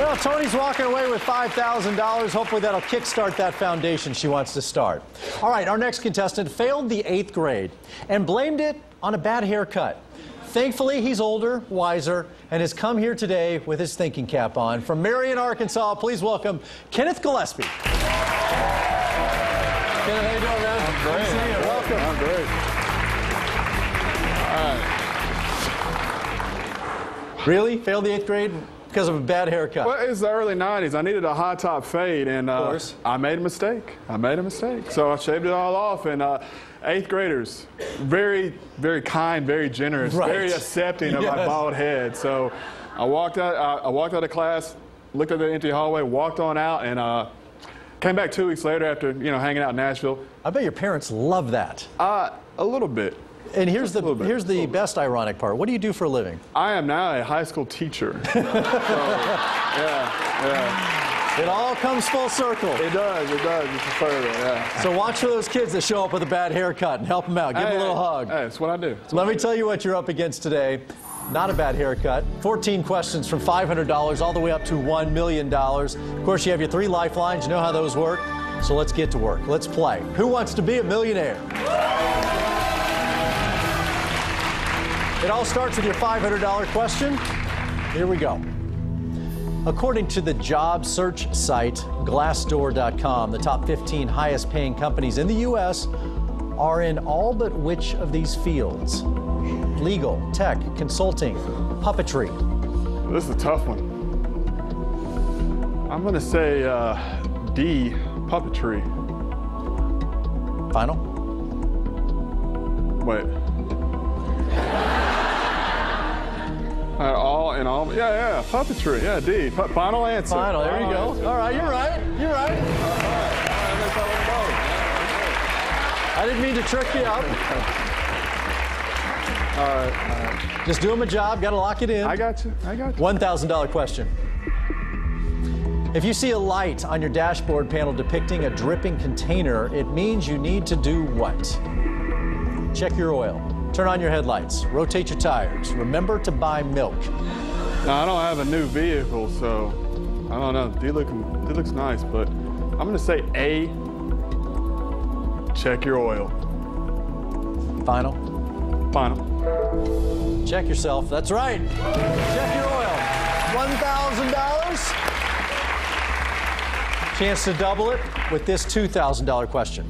Well, Tony's walking away with $5,000. Hopefully that'll kickstart that foundation she wants to start. All right, our next contestant failed the 8th grade and blamed it on a bad haircut. Thankfully, he's older, wiser, and has come here today with his thinking cap on. From Marion, Arkansas, please welcome Kenneth Gillespie. Kenneth, how you doing, man? I'm great. Good to see you. Welcome. I'm great. All right. Really? Failed the 8th grade because of a bad haircut? Well, it's the early 90s. I needed a high top fade, and I made a mistake. So I shaved it all off, and 8th graders, very, very kind, very generous, very accepting of my bald head. So I walked out of class, looked at the empty hallway, walked on out, and came back 2 weeks later after, hanging out in Nashville. I bet your parents love that. A little bit. And here's the best ironic part. What do you do for a living? I am now a high school teacher. So, yeah. It all comes full circle. It does. It's further, yeah. So watch for those kids that show up with a bad haircut and help them out. Give them a little hug. Hey, that's what I do. Let me tell you what you're up against today. Not a bad haircut. 14 questions from $500 all the way up to $1 million. Of course, you have your 3 lifelines. You know how those work. So let's get to work. Let's play. Who wants to be a millionaire? It all starts with your $500 question. Here we go. According to the job search site Glassdoor.com, the top 15 highest paying companies in the U.S. are in all but which of these fields? Legal, tech, consulting, puppetry. This is a tough one. I'm going to say D, puppetry. Final? Wait. Yeah, puppetry. Yeah, D. Final answer. Final. There you go. All right, you're right. I didn't mean to trick you up. All right. Just doing my job. Got to lock it in. I got you. $1,000 question. If you see a light on your dashboard panel depicting a dripping container, it means you need to do what? Check your oil. Turn on your headlights. Rotate your tires. Remember to buy milk. Now, I don't have a new vehicle, so I don't know. D looks nice, but I'm going to say A, check your oil. Final? Final. Check yourself. That's right. Check your oil. $1,000. Chance to double it with this $2,000 question.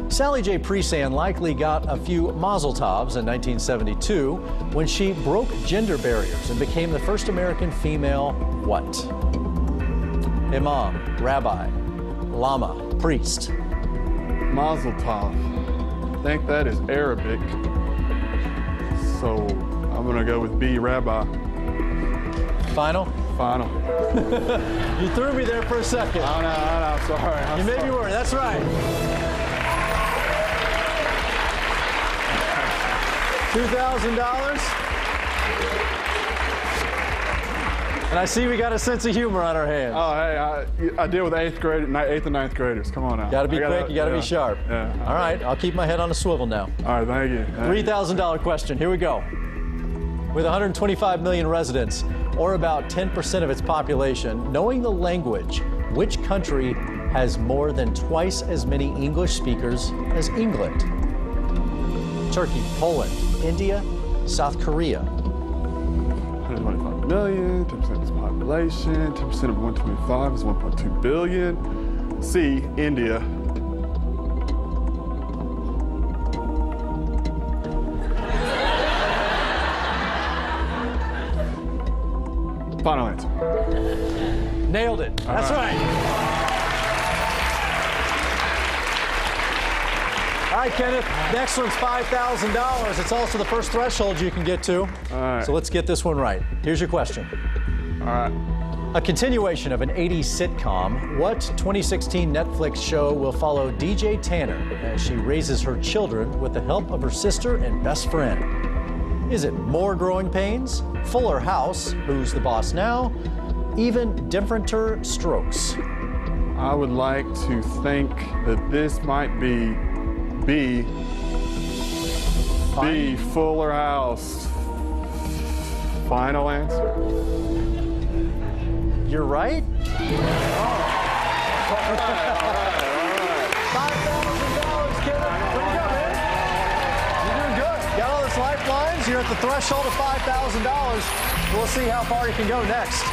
Sally J. Presan likely got a few mazel tovs in 1972 when she broke gender barriers and became the first American female what? Imam, rabbi, lama, priest. Mazel tov. I think that is Arabic. So I'm going to go with B, rabbi. Final? Final. You threw me there for a second. Oh, no, I'm sorry. You made me worry. That's right. $2,000. And I see we got a sense of humor on our hands. Oh, hey, I deal with 8th and 9th graders. Come on now. Got to be quick. You got to be sharp. Yeah. All right. I'll keep my head on a swivel now. All right. Thank you. $3,000 question. Here we go. With 125 million residents, or about 10% of its population, knowing the language, which country has more than twice as many English speakers as England? Turkey, Poland, India, South Korea. 125 million, 10% of its population, 10% of 125 is 1.2 billion. C, India. Final answer. Nailed it. That's right. All right, Kenneth, next one's $5,000. It's also the first threshold you can get to. All right. So let's get this one right. Here's your question. All right. A continuation of an 80s sitcom, what 2016 Netflix show will follow DJ Tanner as she raises her children with the help of her sister and best friend? Is it More Growing Pains, Fuller House, Who's the Boss Now, even differenter strokes? I would like to think that this might be B, Fuller House. Final answer. You're right. All right. $5,000, Kenneth. Way to go, man. You're doing good. Got all those lifelines. You're at the threshold of $5,000. We'll see how far you can go next.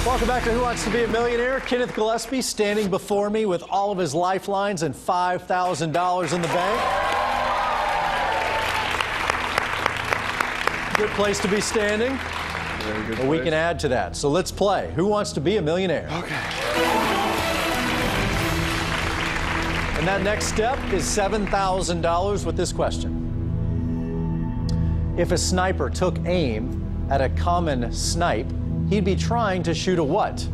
Welcome back to Who Wants to Be a Millionaire? Kenneth Gillespie standing before me with all of his lifelines and $5,000 in the bank. Good place to be standing. Very good But we can add to that. So let's play. Who Wants to Be a Millionaire? Okay. And that next step is $7,000 with this question. If a sniper took aim at a common snipe, he'd be trying to shoot a what?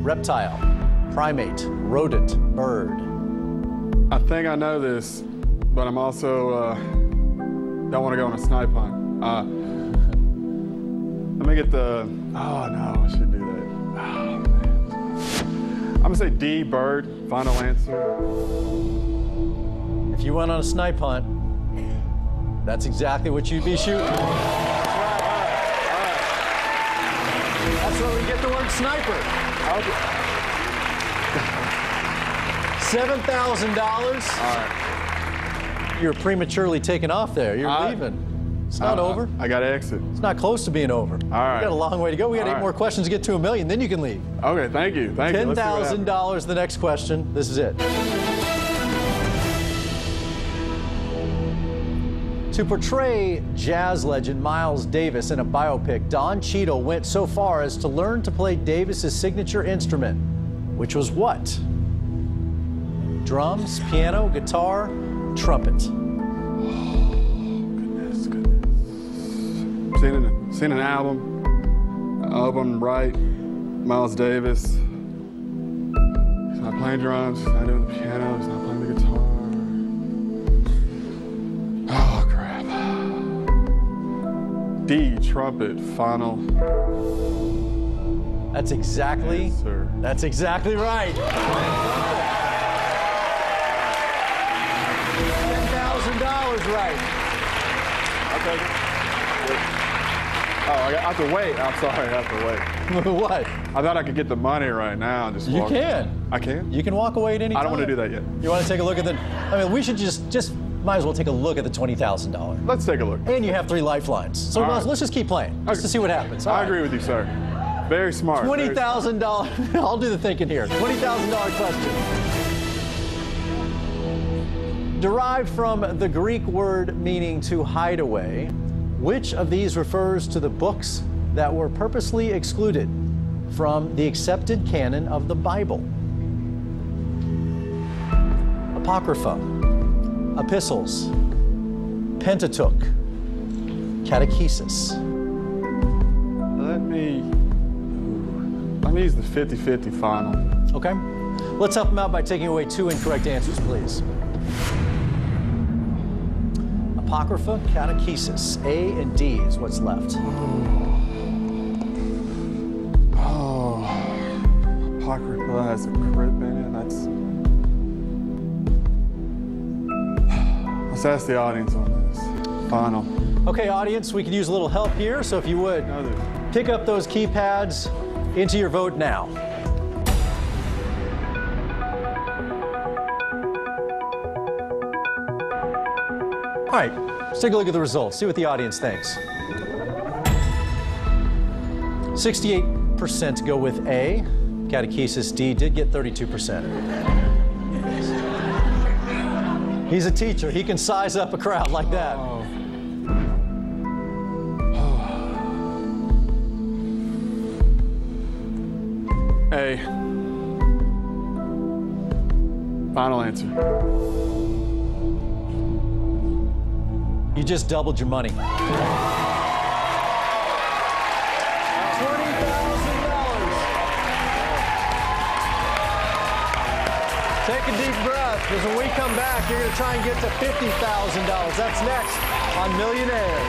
Reptile, primate, rodent, bird. I think I know this, but I'm also don't want to go on a snipe hunt. Let me get the. Oh no, I shouldn't do that. Oh, man. I'm gonna say D, bird. Final answer. If you went on a snipe hunt, that's exactly what you'd be shooting. That's where we get the word sniper. $7,000. All right. You're prematurely taken off there. You're leaving. It's not over. I got to exit. It's not close to being over. All right. We got a long way to go. We got 8 more questions to get to $1 million. Then you can leave. Okay, thank you. Thank you. $10,000 the next question. This is it. To portray jazz legend Miles Davis in a biopic, Don Cheadle went so far as to learn to play Davis's signature instrument, which was what? Drums, piano, guitar, trumpet. Seen an album, right? Miles Davis. He's not playing drums, he's not doing the piano, he's not playing the guitar. Oh, crap. D, trumpet, final. That's exactly answer. That's exactly right. $10,000 right. I'll take it. Oh, I have to wait. I'm sorry, I have to wait. What? I thought I could get the money right now and just You walk. can. I can? You can walk away at any time. I don't want to do that yet. You want to take a look at the... I mean, we should just might as well take a look at the $20,000. Let's take a look. And you have 3 lifelines. So let's just keep playing, just to see what happens. I agree with you, sir. Very smart. $20,000. I'll do the thinking here. $20,000 question. Derived from the Greek word meaning to hide away, which of these refers to the books that were purposely excluded from the accepted canon of the Bible? Apocrypha, epistles, Pentateuch, catechesis. Let me use the 50-50 final. Okay. Let's help them out by taking away 2 incorrect answers, please. Apocrypha, catechesis. A and D is what's left. Oh, Apocrypha has a crib in it. Let's ask the audience on this. Final. Okay, audience, we could use a little help here, so if you would, pick up those keypads, into your vote now. All right, let's take a look at the results, see what the audience thinks. 68% go with A. Catechesis D did get 32%. He's a teacher. He can size up a crowd like that. A. Final answer. You just doubled your money. $20,000. Take a deep breath, because when we come back, you're going to try and get to $50,000. That's next on Millionaire.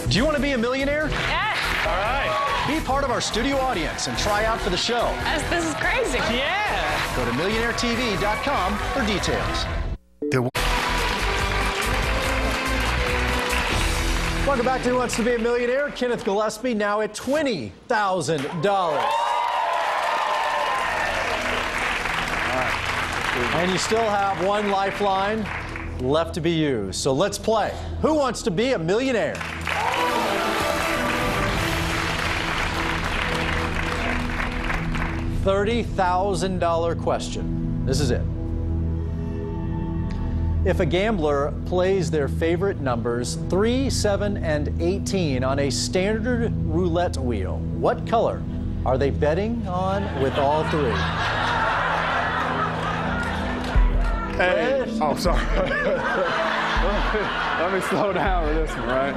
Do you want to be a millionaire? Yes. All right. Be part of our studio audience and try out for the show. This is crazy. Yeah. Go to MillionaireTV.com for details. Welcome back to Who Wants to Be a Millionaire? Kenneth Gillespie now at $20,000. And you still have one lifeline left to be used. So let's play. Who wants to be a millionaire? $30,000 question. This is it. If a gambler plays their favorite numbers 3, 7, and 18 on a standard roulette wheel, what color are they betting on with all three? Hey. Oh, sorry. Let me slow down with this one, right?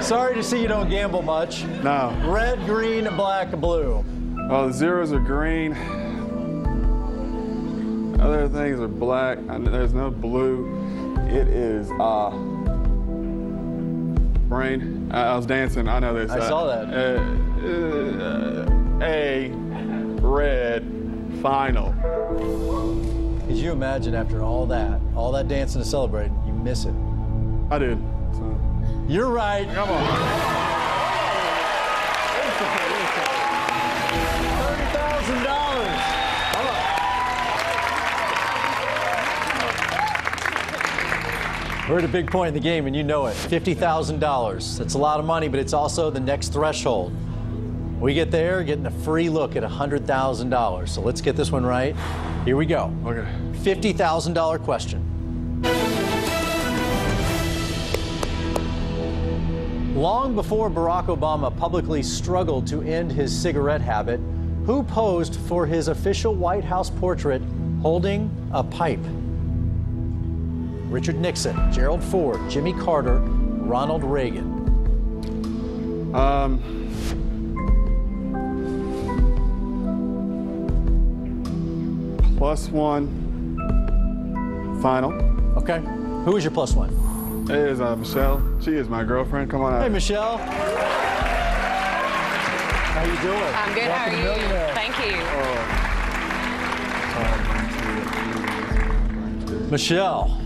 Sorry to see you don't gamble much. No. Red, green, black, blue. Well, the zeros are green. Other things are black. There's no blue. It is brain. I was dancing. I know this. I saw that. A red final. Could you imagine after all that dancing and celebrating, you miss it? I did. So. You're right. Come on. $30,000. We're at a big point in the game, and you know it. $50,000. That's a lot of money, but it's also the next threshold. We get there, getting a free look at $100,000. So let's get this one right. Here we go. Okay. $50,000 question. Long before Barack Obama publicly struggled to end his cigarette habit, who posed for his official White House portrait holding a pipe? Richard Nixon, Gerald Ford, Jimmy Carter, Ronald Reagan. +1 final. Okay. Who is your +1? It is Michelle. She is my girlfriend. Come on out. Hey, Michelle. How you doing? I'm good. Welcome How to are you? Millionaire. Thank you. Michelle.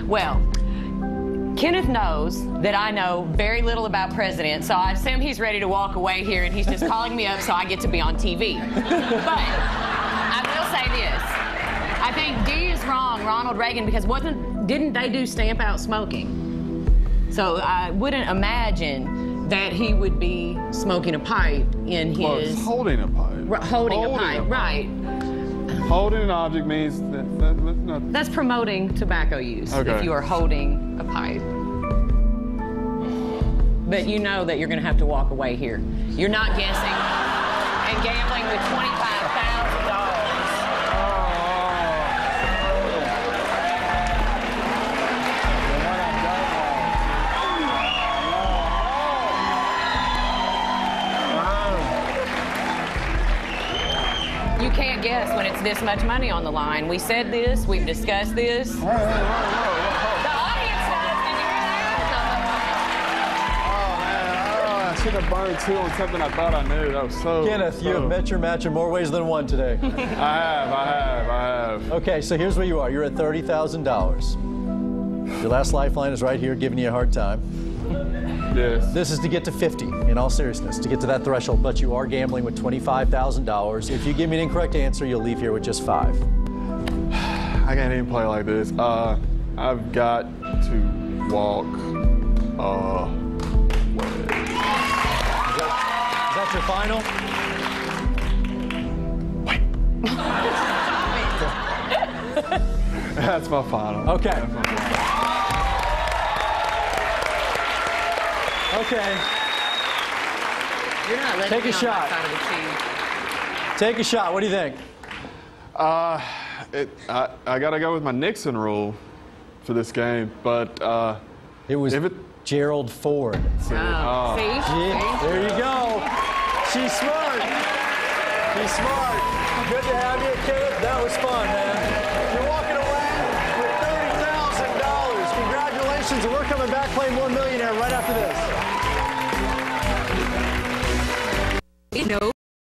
Well, Kenneth knows that I know very little about presidents, so I assume he's ready to walk away here, and he's just calling me up so I get to be on TV. But I will say this. I think D is wrong, Ronald Reagan, because didn't they do stamp out smoking? So I wouldn't imagine that he would be smoking a pipe in his... Well, it's holding a pipe. Holding a pipe, right. Holding an object means that's not... That's promoting tobacco use, okay. If you are holding a pipe. But you know that you're going to have to walk away here. You're not guessing and gambling with $25,000. You can't guess when it's this much money on the line. We said this. We've discussed this. The audience does. Did you hear that? I should have burned 2 on something I thought I knew. That was so... Kenneth, you have met your match in more ways than one today. I have. Okay, so here's where you are. You're at $30,000. Your last lifeline is right here, giving you a hard time. Yes. This is to get to 50, in all seriousness, to get to that threshold, but you are gambling with $25,000. If you give me an incorrect answer, you'll leave here with just 5. I can't even play like this. I've got to walk away. Is that your final? That's my final. Okay. That's my final. Okay. You're not letting Take me a on shot. my side of the tube. Take a shot. What do you think? I got to go with my Nixon rule for this game, but It was Gerald Ford. See? Yeah, there you go. She's smart. She's smart. Good to have you, Kenneth. That was fun, man. You're walking away with $30,000. Congratulations, and we're coming back playing more Millionaire right after this.